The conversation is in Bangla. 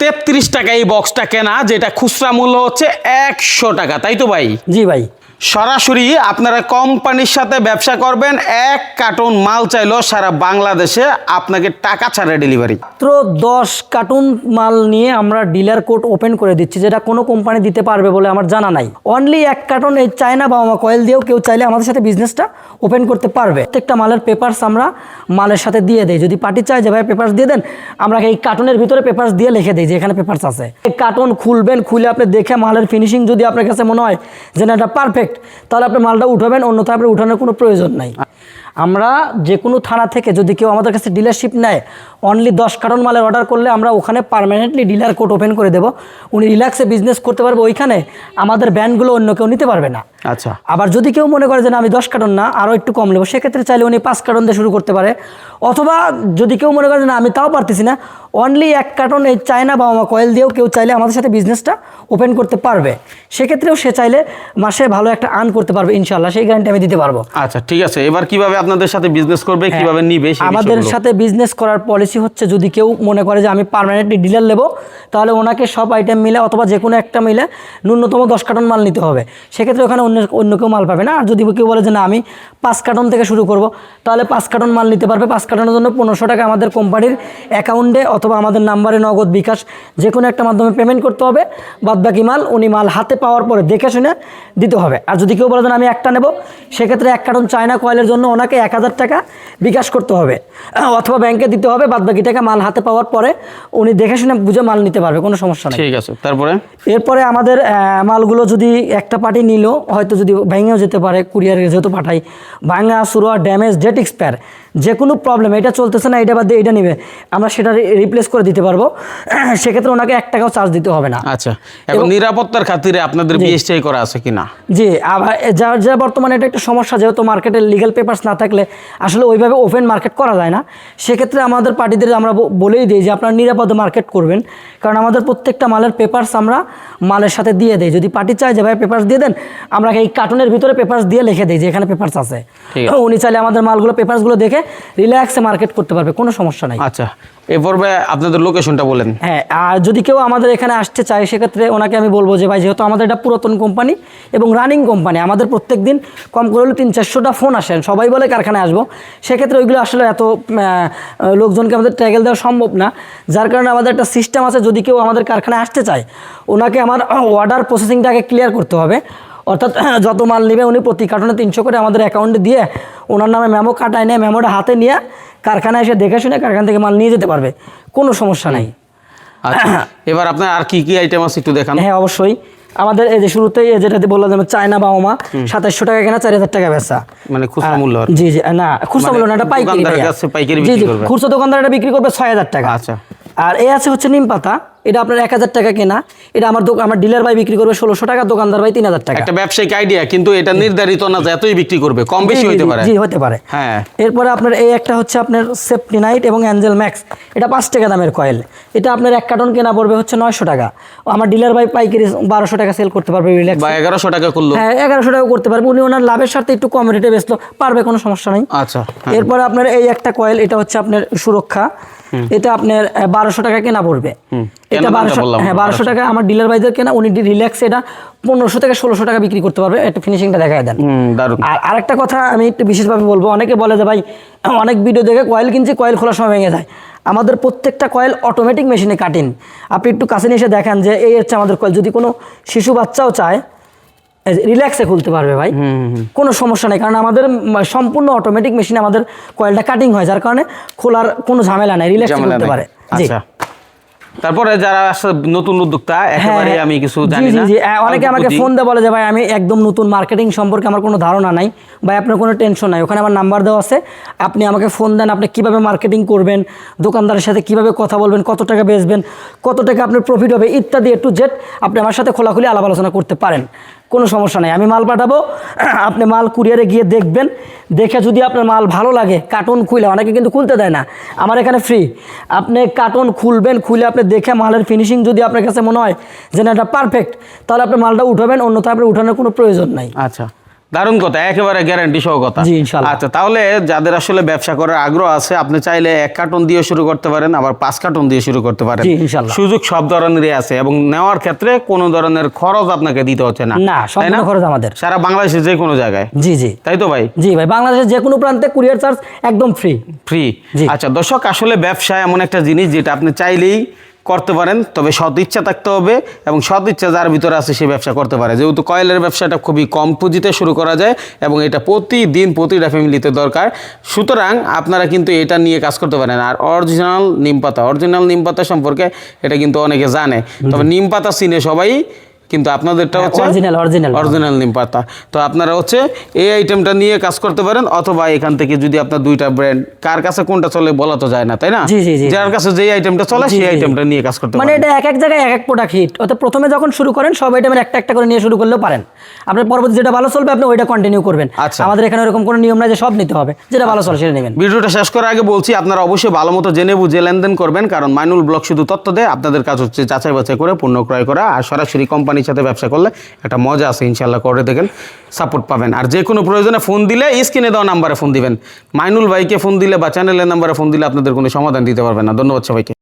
33 টাকা এই বক্সটা কেনা, যেটা খুচরা মূল্য হচ্ছে 100 টাকা, তাই তো ভাই? জি ভাই। সরাসরি আপনারা কোম্পানির সাথে ব্যবসা করবেন, 1 কার্টন মাল চাইলেও সারা বাংলাদেশে আপনাকে টাকা ছাড়া ডেলিভারি। মাত্র 10 কার্টুন মাল নিয়ে আমরা ডিলার কোড ওপেন করে দিচ্ছি, যেটা কোনো কোম্পানি দিতে পারবে বলে আমার জানা নাই। অনলি 1 কার্টন এই চায়না বাবা কয়েল দিয়েও কেউ চাইলে আমাদের সাথে বিজনেসটা ওপেন করতে পারবে। প্রত্যেকটা মালের পেপারস আমরা মালের সাথে দিয়ে দেই। যদি পার্টি চায় যে ভাই পেপারস দিয়ে দেন, আমরা এই কার্টনের ভিতরে পেপারস দিয়ে লিখে দিই যে এখানে পেপারস আছে। এই কার্টন খুলবেন, খুলে আপনি দেখে মালের ফিনিশিং যদি আপনার কাছে মনে হয় যে না এটা পারফেক্ট, তাহলে আপনি মালটা উঠাবেন, অন্যথায় আপনি উঠানোর কোনো প্রয়োজন নাই। আমরা যে কোনো থানা থেকে যদি কেউ আমাদের কাছে ডিলারশিপ নেয়, অনলি 10 কার্টন মালের অর্ডার করলে আমরা ওখানে পার্মানেন্টলি ডিলার কোড ওপেন করে দেবো। উনি রিল্যাক্সে বিজনেস করতে পারবে ওইখানে, আমাদের ব্যান্ডগুলো অন্য কেউ নিতে পারবে না। আচ্ছা। আবার যদি কেউ মনে করে যে না আমি 10 কার্টন না আরও একটু কম নেবো, সেক্ষেত্রে চাইলে উনি 5 কার্টন দিয়ে শুরু করতে পারে। অথবা যদি কেউ মনে করে যে না আমি তাও পারতেছি না, অনলি 1 কার্টন এই চায়না বাবা কয়েল দিয়েও কেউ চাইলে আমাদের সাথে বিজনেসটা ওপেন করতে পারবে। সেক্ষেত্রেও সে চাইলে মাসে ভালো একটা আর্ন করতে পারবে ইনশাল্লাহ, সেই গ্যারান্টি আমি দিতে পারবো। আচ্ছা ঠিক আছে, এবার কিভাবে আপনাদের সাথে বিজনেস করবে, কিভাবে নিবে? আমাদের সাথে বিজনেস করার পলিসি হচ্ছে, যদি কেউ মনে করে যে আমি পার্মানেন্টলি ডিলার নেবো, তাহলে ওনাকে সব আইটেম মিলে অথবা যে কোনো একটা মিলে ন্যূনতম 10 কার্টন মাল নিতে হবে। সেক্ষেত্রে ওখানে অন্য কেউ মাল পাবে না। আর যদি কেউ বলে যে না আমি 5 কার্টন থেকে শুরু করব, তাহলে 5 কার্টন মাল নিতে পারবে। 5 কার্টনের জন্য 1500 টাকা আমাদের কোম্পানির অ্যাকাউন্টে অথবা আমাদের নাম্বারে নগদ বিকাশ যে কোনো একটা মাধ্যমে পেমেন্ট করতে হবে। বাদবাকি মাল উনি মাল হাতে পাওয়ার পরে দেখে শুনে দিতে হবে। আর যদি কেউ বলে যে আমি একটা নেব, সেক্ষেত্রে 1 কার্টন চায়না কয়েলের জন্য ওনাকে 1000 টাকা বিকাশ করতে হবে অথবা ব্যাংকে দিতে হবে। বাদবাকি টাকা মাল হাতে পাওয়ার পরে উনি দেখে শুনে বুঝে মাল নিতে পারবে, কোনো সমস্যা নেই। ঠিক আছে, তারপরে এরপরে আমাদের মালগুলো যদি একটা পার্টি নিল, হয়তো যদি ভেঙেও যেতে পারে, কুরিয়ারে যেহেতু পাঠাই, ভাঙা সুরা ড্যামেজ ডেট এক্সপায়ার যে কোনো প্রবলেম, এটা চলতেছে না এটা বাদ দিয়ে এটা নিবে, আমরা সেটা রিপ্লেস করে দিতে পারবো। সেক্ষেত্রে ওনাকে 1 টাকাও চার্জ দিতে হবে না। আচ্ছা, এখন নিরাপত্তার খাতিরে আপনাদের বিএসটিআই করা আছে কিনা? জি, আবার যা বর্তমানে এটা একটা সমস্যা, যেহেতু মার্কেটে লিগ্যাল পেপারস না থাকলে আসলে ওইভাবে ওপেন মার্কেট করা যায় না। সেক্ষেত্রে আমাদের পার্টিদের আমরা বলেই দিই যে আপনারা নিরাপদে মার্কেট করবেন, কারণ আমাদের প্রত্যেকটা মালের পেপারস আমরা মালের সাথে দিয়ে দেই। যদি পার্টি চায় যে ভাই পেপারস দিয়ে দেন, আমরা এই কার্টনের ভিতরে পেপারস দিয়ে লিখে দিই যে এখানে পেপারস আছে। উনি চাইলে আমাদের মালগুলো পেপারসগুলো দেখে রিল্যাক্সে মার্কেট করতে পারবে, কোনো সমস্যা নাই। আচ্ছা, এরপর আপনাদের লোকেশনটা বলেন। হ্যাঁ, আর যদি কেউ আমাদের এখানে আসতে চায়, সেক্ষেত্রে ওনাকে আমি বলবো যে ভাই যেহেতু আমাদের এটা পুরাতন কোম্পানি এবং রানিং কোম্পানি, আমাদের প্রত্যেক দিন কম করে হলে 300-400টা ফোন আসেন, সবাই বলে কারখানায় আসবো। সেক্ষেত্রে ওইগুলো আসলে এত লোকজনকে আমাদের ট্যাগেল দেওয়া সম্ভব না। যার কারণে আমাদের একটা সিস্টেম আছে, যদি কেউ আমাদের কারখানায় আসতে চায়, ওনাকে আমার অর্ডার প্রসেসিংটাকে ক্লিয়ার করতে হবে। অর্থাৎ যত মাল নেবে উনি প্রতি কার্টনে 300 করে আমাদের অ্যাকাউন্টে দিয়ে ওনার নামে মেমো কাটায় নেয়, মেমোটা হাতে নিয়ে কারখানায় এসে দেখে শুনে কারখানা থেকে মাল নিয়ে যেতে পারবে, কোনো সমস্যা নাই। আচ্ছা, এবার আপনার আর কি কি আইটেম আছে একটু দেখান। হ্যাঁ অবশ্যই, আমাদের এই যে শুরুতেই যেটাতে বললাম চায়না বাবা 2700 টাকা কেনা, 4000 টাকা বেচা, মানে খুচরা মূল্য। জি জি, না খুচরা মূল্য না, এটা পাইকারি। জি জি, খুচরা দোকানদার এটা বিক্রি করবে 6000 টাকা। আচ্ছা, আর এই আছে হচ্ছে নিম পাতা, এটা আপনার 1000 টাকা কেনা, এটা আমার ডিলার ভাই বিক্রি করবে 1600 টাকা, দোকানদার ভাই 3000 টাকা। একটা ব্যবসায়িক আইডিয়া, কিন্তু এটা নির্ধারিত না যে এতই বিক্রি করবে, কম বেশি হতে পারে। জি হতে পারে। হ্যাঁ, এরপরে আপনার এই একটা হচ্ছে আপনার সেফটি নাইট এবং অ্যাঞ্জেল ম্যাক্স, এটা 5 টাকা দামের কয়েল। এটা আপনার 1 কার্টন কেনা পড়বে হচ্ছে 900 টাকা। আমার ডিলার ভাই পাইকারি 1200 টাকা সেল করতে পারবে রিল্যাক্স, বা 1100 টাকা করলো। হ্যাঁ 1100 টাকা করতে পারবে, উনি ওনার লাভের স্বার্থে একটু কম রেটে বেচলো পারবে, কোনো সমস্যা নেই। আচ্ছা, এরপরে আপনার এই একটা কয়েল, এটা হচ্ছে আপনার সুরক্ষা, এটা আপনার 1200 টাকা কেনা পড়বে। এটা 1200 টাকা আমার ডিলার ভাইদের কেনা, উনি রিল্যাক্স এটা 1500 থেকে 1600 টাকা বিক্রি করতে পারবে। একটা ফিনিশিংটা দেখায় দেন। আর আরেকটা কথা আমি একটু বিশেষভাবে বলবো, অনেকে বলে যে ভাই অনেক ভিডিও দেখে কয়েল কিনছি, কয়েল খোলার সময় ভেঙে যায়। আমাদের প্রত্যেকটা কয়েল অটোমেটিক মেশিনে কাটিং, আপনি একটু কাছে নিয়ে এসে দেখেন যে এই হচ্ছে আমাদের কয়েল। যদি কোনো শিশু বাচ্চাও চায় রিল্যাক্সে খুলতে পারবে ভাই, কোনো সমস্যা নেই, কারণ আমাদের সম্পূর্ণ অটোমেটিক মেশিনে আমাদের কয়েলটা কাটিং হয়, যার কারণে খোলার কোনো ঝামেলা নাই, রিল্যাক্সে খুলতে পারে। জি, তারপরে যারা নতুন উদ্যোক্তা, একেবারে আমি কিছু জানি না, অনেকে আমাকে ফোন দিয়ে বলে যে ভাই আমি একদম নতুন, মার্কেটিং সম্পর্কে আমার কোনো ধারণা নাই, ভাই আপনার কোনো টেনশন নাই, ওখানে আমার নাম্বার দেওয়া আছে, আপনি আমাকে ফোন দেন, আপনি কীভাবে মার্কেটিং করবেন, দোকানদারের সাথে কীভাবে কথা বলবেন, কত টাকা বেচবেন, কত টাকা আপনার প্রফিট হবে ইত্যাদি টু জেড আপনি আমার সাথে খোলাখুলি আলাপ আলোচনা করতে পারেন, কোনো সমস্যা নেই। আমি মাল পাঠাবো, আপনি মাল কুরিয়ারে গিয়ে দেখবেন, দেখে যদি আপনার মাল ভালো লাগে কার্টন খুলে, অনেকে কিন্তু খুলতে দেয় না, আমার এখানে ফ্রি, আপনি কার্টন খুলবেন, খুলে আপনি দেখে মালের ফিনিশিং যদি আপনার কাছে মনে হয় যে না এটা পারফেক্ট, তাহলে আপনি মালটা উঠাবেন, অন্যথায় আপনি উঠানোর কোনো প্রয়োজন নাই। আচ্ছা, দারুণ কথা, একেবারে গ্যারান্টি সহ কথা। জি, ইনশাআল্লাহ। আচ্ছা, তাহলে যাদের আসলে ব্যবসা করার আগ্রহ আছে, আপনি চাইলে 1 কার্টন দিয়ে শুরু করতে পারেন, আবার 5 কার্টন দিয়ে শুরু করতে পারেন। জি, ইনশাআল্লাহ। সুযোগ সব ধরনেরই আছে এবং নেওয়ার ক্ষেত্রে কোনো ধরনের খরচ আপনাকে দিতে হচ্ছে না। না, তাই সম্পূর্ণ খরচ আমাদের। সারা বাংলাদেশে যে কোনো জায়গায়, জি জি তাই তো ভাই? জি ভাই, বাংলাদেশের যে কোনো প্রান্তে কুরিয়ার চার্জ একদম ফ্রি। ফ্রি। জি। আচ্ছা দর্শক, আসলে ব্যবসা এমন একটা জিনিস যেটা আপনি চাইলেই করতে পারেন, তবে সৎ ইচ্ছা থাকতে হবে এবং সৎ ইচ্ছা যার ভিতরে আছে সে ব্যবসা করতে পারে। যেহেতু কয়েলের ব্যবসাটা খুবই কম পুঁজিতে শুরু করা যায় এবং এটা প্রতিদিন প্রতিটা ফ্যামিলিতে দরকার, সুতরাং আপনারা কিন্তু এটা নিয়ে কাজ করতে পারেন। আর অরিজিনাল নিম পাতা সম্পর্কে এটা কিন্তু অনেকে জানে, তবে নিম পাতা চিনে সবাই, কিন্তু আপনাদেরটা হচ্ছে অরিজিনাল নিম পাতা। তো আপনারা হচ্ছে এই আইটেমটা নিয়ে কাজ করতে পারেন, অথবা এখান থেকে যদি আপনার দুইটা ব্র্যান্ড, কার কাছে কোনটা চলে বলা তো যায় না, তাই না? জি, জি, জি। যার কাছে যেই আইটেমটা চলে সেই আইটেমটা নিয়ে কাজ করতে মানে পারেন। এটা এক এক জায়গায় এক এক প্রোডাক্ট হিট, অর্থাৎ প্রথমে যখন শুরু করেন সব আইটেমের একটা একটা করে নিয়ে শুরু করলেও পারেন। আপনার পরবর্তী যেটা ভালো চলবে আপনি ওইটা কন্টিনিউ করবেন। আচ্ছা। আমাদের এখানে এরকম কোনো নিয়ম নাই যে সব নিতে হবে, যেটা ভালো চলে সেটা নেবেন। ভিডিওটা শেষ করার আগে বলছি, আপনারা অবশ্যই ভালো মতো জেনে বুঝে লেনদেন করবেন, কারণ মাইনুল ব্লগ শুধু তথ্য দেয়, আপনাদের কাজ হচ্ছে যাচাই বাছাই করে পণ্য ক্রয় করা। আর সরাসরি কোম্পানির সাথে ব্যবসা করলে একটা মজা আছে, ইনশাল্লাহ করে দেখেন, সাপোর্ট পাবেন। আর যে কোনো প্রয়োজনে ফোন দিলে স্ক্রিনে দেওয়া নাম্বারে ফোন দিবেন। মাইনুল ভাইকে ফোন দিলে বা চ্যানেলের নাম্বারে ফোন দিলে আপনাদের কোনো সমাধান দিতে পারবেন না। ধন্যবাদ সবাইকে।